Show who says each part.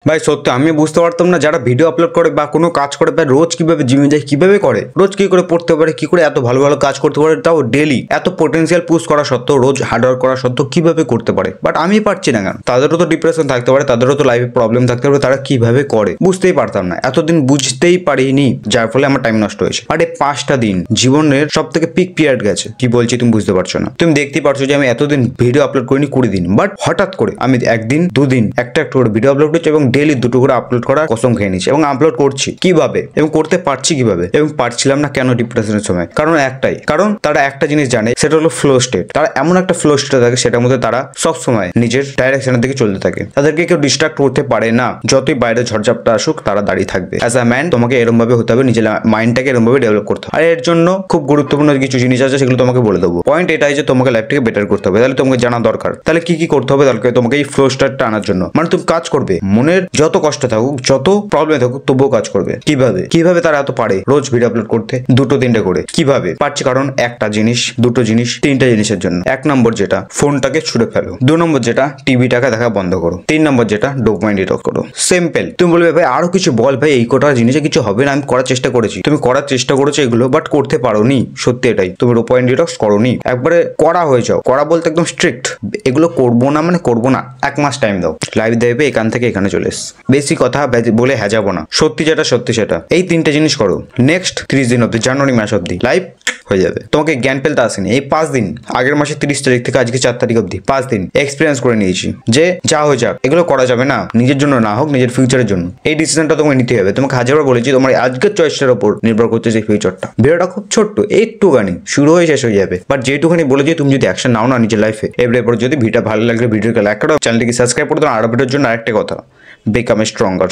Speaker 1: ভাই সত্যি আমি বুঝতে পারতাম না যারা ভিডিও আপলোড করে বা কোনো কাজ করে বা রোজ কিভাবে জিমে যায় কিভাবে করে, রোজ কি করে পড়তে পারে, কি করে এত ভালো ভালো কাজ করতে পারে, তাও ডেলি এত পোটেন্সিয়াল পুশ করা সত্ত্বেও, রোজ হার্ডওয়ার্ক করা সত্ত্বেও কিভাবে করতে পারে। বাট আমি পারছি না কেন? তাদেরও তো ডিপ্রেশন থাকতে পারে, তাদেরও তো লাইফে প্রবলেম থাকতে পারে, তারা কিভাবে করে বুঝতেই পারতাম না, এতদিন বুঝতেই পারিনি, যার ফলে আমার টাইম নষ্ট হয়েছে। আর এই 5টা দিন জীবনের সব থেকে পিক পিরিয়ড গেছে। কি বলছি তুমি বুঝতে পারছো না? তুমি দেখতেই পারছো যে আমি এতদিন ভিডিও আপলোড করিনি 20 দিন, বাট হঠাৎ করে আমি একদিন দুদিন একটা করে ভিডিও আপলোড করছি এবং ডেইলি 2টো করে আপলোড করার কসম খেয়ে নিচ্ছি এবং আপলোড করছি। কিভাবে এবং করতে পারছি কিভাবে এবং পারছিলাম না কেন ডিপ্রেশনের সময়? কারণ একটাই, কারণ তারা একটা জিনিস জানে, সেটা হলো ফ্লো স্টেট। তারা এমন একটা ফ্লো স্টেটে থাকে সেটার মধ্যে তারা সব সময় নিজের ডাইরেকশনের দিকে চলতে থাকে, তাদেরকে কেউ ডিস্ট্রাক্ট করতে পারে না। যতই বাইরে ঝড়ঝাপটা আসুক তারা দাঁড়িয়ে থাকবে। অ্যাজ আ ম্যান তোমাকে এরকম ভাবে হতে হবে, নিজের মাইন্ডটাকে এরকম ভাবে ডেভেলপ করতে হবে। আর এর জন্য খুব গুরুত্বপূর্ণ কিছু জিনিস আছে, সেগুলো তোমাকে বলে দেবো। পয়েন্ট এটাই যে তোমাকে লাইফটাকে বেটার করতে হবে, তাহলে তোমাকে জানা দরকার তাহলে কি কি করতে হবে তাহলে তোমাকে এই ফ্লো স্টেটটা আনার জন্য। মানে তুমি কাজ করবে, মনের যত কষ্ট থাকুক, যত প্রবলেম থাকুক, তবুও কাজ করবে। কিভাবে কিভাবে তারা এত পারে রোজ ভিডিও আপলোড করতে 2-3টে করে? কিভাবে পারছে? কারণ একটা জিনিস, 2টো জিনিস, 3টে জিনিসের জন্য। 1 নম্বর যেটা, ফোনটাকে ছুড়ে ফেলো। 2 নম্বর যেটা, টিভিটাকে দেখা বন্ধ করো। 3 নম্বর যেটা, ডোপামিন ডিটক্স করো। সিম্পল। তুমি বলবে ভাই আরো কিছু বল, ভাই এই কটা জিনিসে কিছু হবে না? আমি করার চেষ্টা করেছি। তুমি করার চেষ্টা করেছো এগুলো, বাট করতে পারোনি। সত্যি এটাই, তুমি ডোপামিন ডিটক্স করোনি। একবারে করা হয়ে যাও, করা বলতে একদম স্ট্রিক্ট, এগুলো করবো না মানে করবো না। 1 মাস টাইম দাও, লাইভ দেবে এখান থেকে এখানে চলে এস। বেশি কথা বলে হ্যাজাবো না, সত্যি যেটা সত্যি সেটা। এই 3টে জিনিস করো, নেক্সট 30 দিন অব্দি, জানুয়ারি মাস অব্দি লাইভ হয়ে যাবে। তোমাকে জ্ঞান পেলতে আসেনি। এই 5 দিন, আগের মাসে 30 তারিখ থেকে আজকে 4 তারিখ অব্দি 5 দিন এক্সপিরিয়েন্স করে নিয়েছি যে যা হয়ে যাক এগুলো করা যাবে না, নিজের জন্য না হোক, নিজের ফিউচারের জন্য। এই ডিসিশনটা তোমাকে নিতে হবে। তোমাকে হাজারবার বলেছি তোমার আজকের চয়েসটার উপর নির্ভর করছে যে ফিউচারটা। ভিডিওটা খুব ছোট্ট, একটুখানি শুরু হয়ে শেষ হয়ে যাবে, বাট যেটুখানি বলেছি তুমি যদি অ্যাকশন নাও না নিজের লাইফে, এরপর যদি ভিডিও ভালো লাগলে ভিডিওকে লাইক করো, চ্যানেলটিকে সাবস্ক্রাইব করে দাও। আর ভিডিওর জন্য আরেকটা কথা, বিকাম স্ট্রঙ্গার।